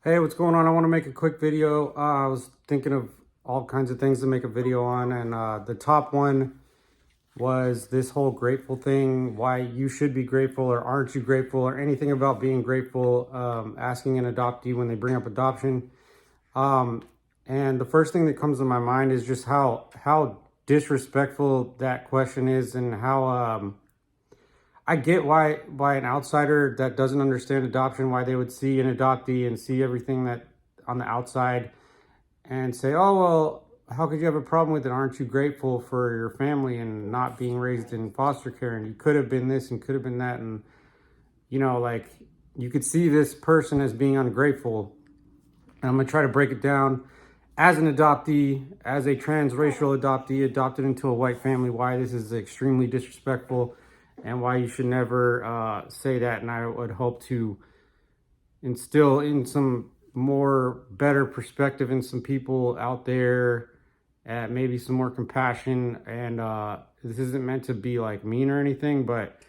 Hey, what's going on? I want to make a quick video. I was thinking of all kinds of things to make a video on, and the top one was this whole grateful thing, why you should be grateful or aren't you grateful or anything about being grateful, asking an adoptee when they bring up adoption. Um, and the first thing that comes to my mind is just how disrespectful that question is, and how I get why an outsider that doesn't understand adoption, why they would see an adoptee and see everything that on the outside and say, oh, well, how could you have a problem with it? Aren't you grateful for your family and not being raised in foster care? And you could have been this and could have been that. And, like you could see this person as being ungrateful. And I'm going to try to break it down as an adoptee, as a transracial adoptee adopted into a white family, why this is extremely disrespectful and why you should never say that. And I would hope to instill in some more better perspective in some people out there, maybe some more compassion. And this isn't meant to be like mean or anything, but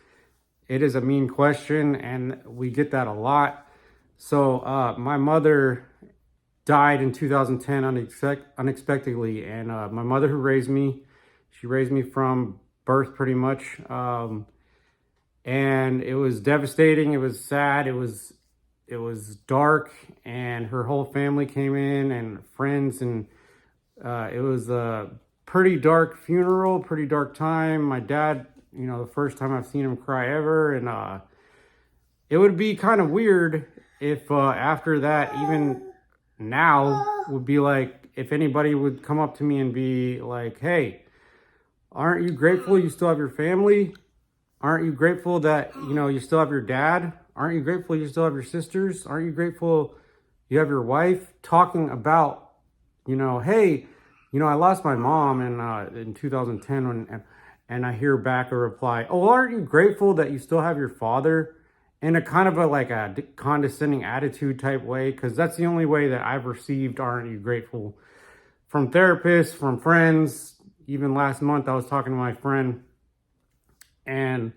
it is a mean question and we get that a lot. So my mother died in 2010 unexpectedly, and my mother who raised me, she raised me from birth pretty much. And it was devastating. It was sad. It was dark, and her whole family came in and friends, and it was a pretty dark funeral, pretty dark time. My dad, the first time I've seen him cry ever, and it would be kind of weird if after that, even now, would be like if anybody would come up to me and be like, "Hey, aren't you grateful you still have your family? Aren't you grateful that, you still have your dad? Aren't you grateful you still have your sisters? Aren't you grateful you have your wife?" Talking about, hey, I lost my mom in 2010 and I hear back a reply, "Oh, well, aren't you grateful that you still have your father?" In a kind of a condescending attitude type way, because that's the only way that I've received "aren't you grateful" from therapists, from friends. Even last month, I was talking to my friend, and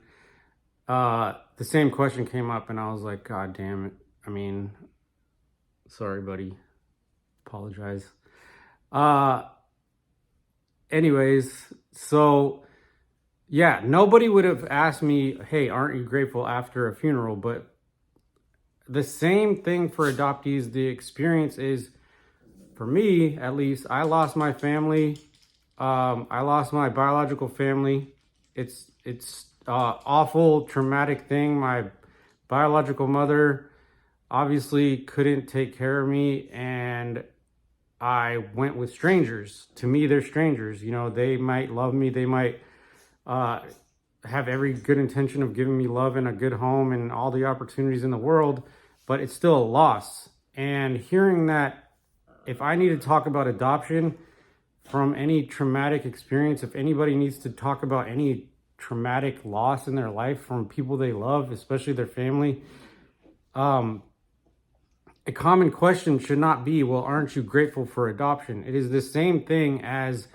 the same question came up, and I was like, God damn it. I mean, sorry, buddy. Apologize. Uh, anyways, so yeah, nobody would have asked me, "Hey, aren't you grateful?" after a funeral, but the same thing for adoptees. The experience is, for me at least, I lost my family. I lost my biological family. It's awful, traumatic thing. My biological mother obviously couldn't take care of me, and I went with strangers. To me, they're strangers. They might love me. They might uh, have every good intention of giving me love and a good home and all the opportunities in the world, but it's still a loss. And hearing that, if I need to talk about adoption from any traumatic experience, if anybody needs to talk about any traumatic loss in their life from people they love, especially their family, a common question should not be, well, aren't you grateful for adoption? It is the same thing as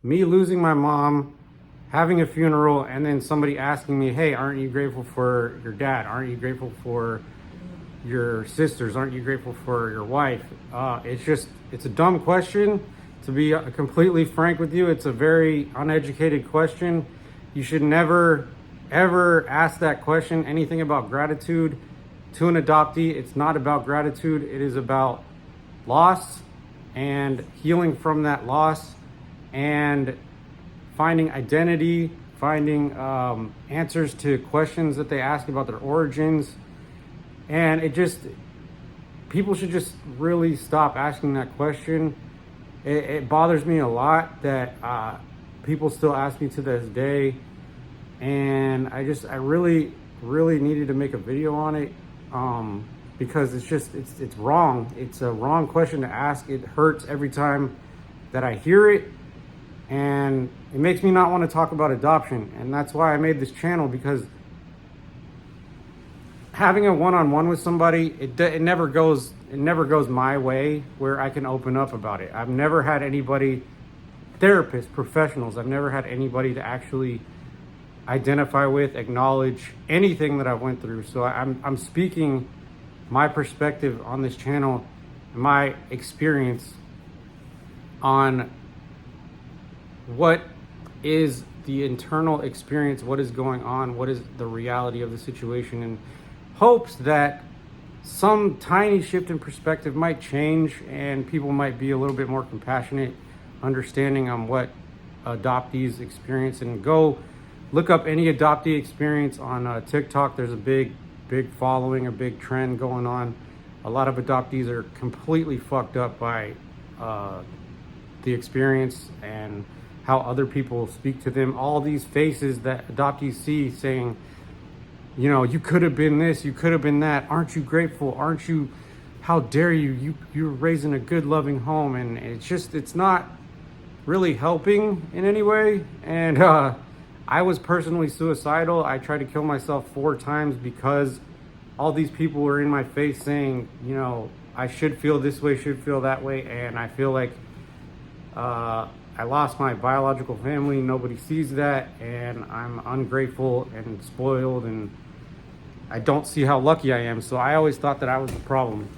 me losing my mom, having a funeral, and then somebody asking me, hey, aren't you grateful for your dad? Aren't you grateful for your sisters? Aren't you grateful for your wife? It's a dumb question. To be completely frank with you, it's a very uneducated question. You should never, ever ask that question, anything about gratitude, to an adoptee. It's not about gratitude. It is about loss and healing from that loss and finding identity, finding answers to questions that they ask about their origins. And people should just really stop asking that question. It bothers me a lot that people still ask me to this day. And I really, really needed to make a video on it because it's wrong. It's a wrong question to ask. It hurts every time that I hear it. And it makes me not want to talk about adoption. And that's why I made this channel, because having a one-on-one with somebody, it never goes my way where I can open up about it. I've never had anybody, therapists, professionals, I've never had anybody to actually identify with, acknowledge anything that I went through. So I'm speaking my perspective on this channel, my experience on what is the internal experience, what is going on, what is the reality of the situation, in hopes that some tiny shift in perspective might change and people might be a little bit more compassionate, understanding on what adoptees experience. And go look up any adoptee experience on TikTok. There's a big following, a big trend going on. A lot of adoptees are completely fucked up by the experience and how other people speak to them. All these faces that adoptees see saying, you know, you could have been this, you could have been that. Aren't you grateful? Aren't you, how dare you? You're raising a good, loving home. And it's not really helping in any way. And I was personally suicidal. I tried to kill myself 4 times because all these people were in my face saying, you know, I should feel this way, should feel that way. And I feel like I lost my biological family. Nobody sees that. And I'm ungrateful and spoiled. And I don't see how lucky I am. So I always thought that I was the problem.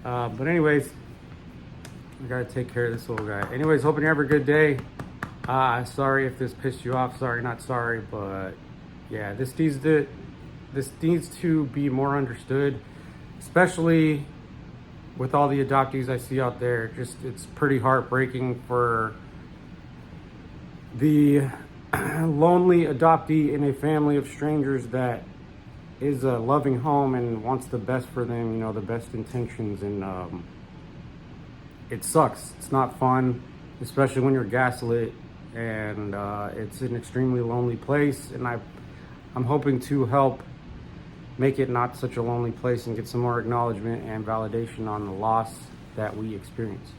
But anyways, I gotta take care of this little guy. Anyways, hoping you have a good day. Sorry if this pissed you off. Sorry, not sorry, but yeah, this needs to be more understood, especially with all the adoptees I see out there. It's pretty heartbreaking for the lonely adoptee in a family of strangers that is a loving home and wants the best for them, you know, the best intentions. And it sucks. It's not fun, especially when you're gaslit, and it's an extremely lonely place. And I'm hoping to help make it not such a lonely place and get some more acknowledgement and validation on the loss that we experience.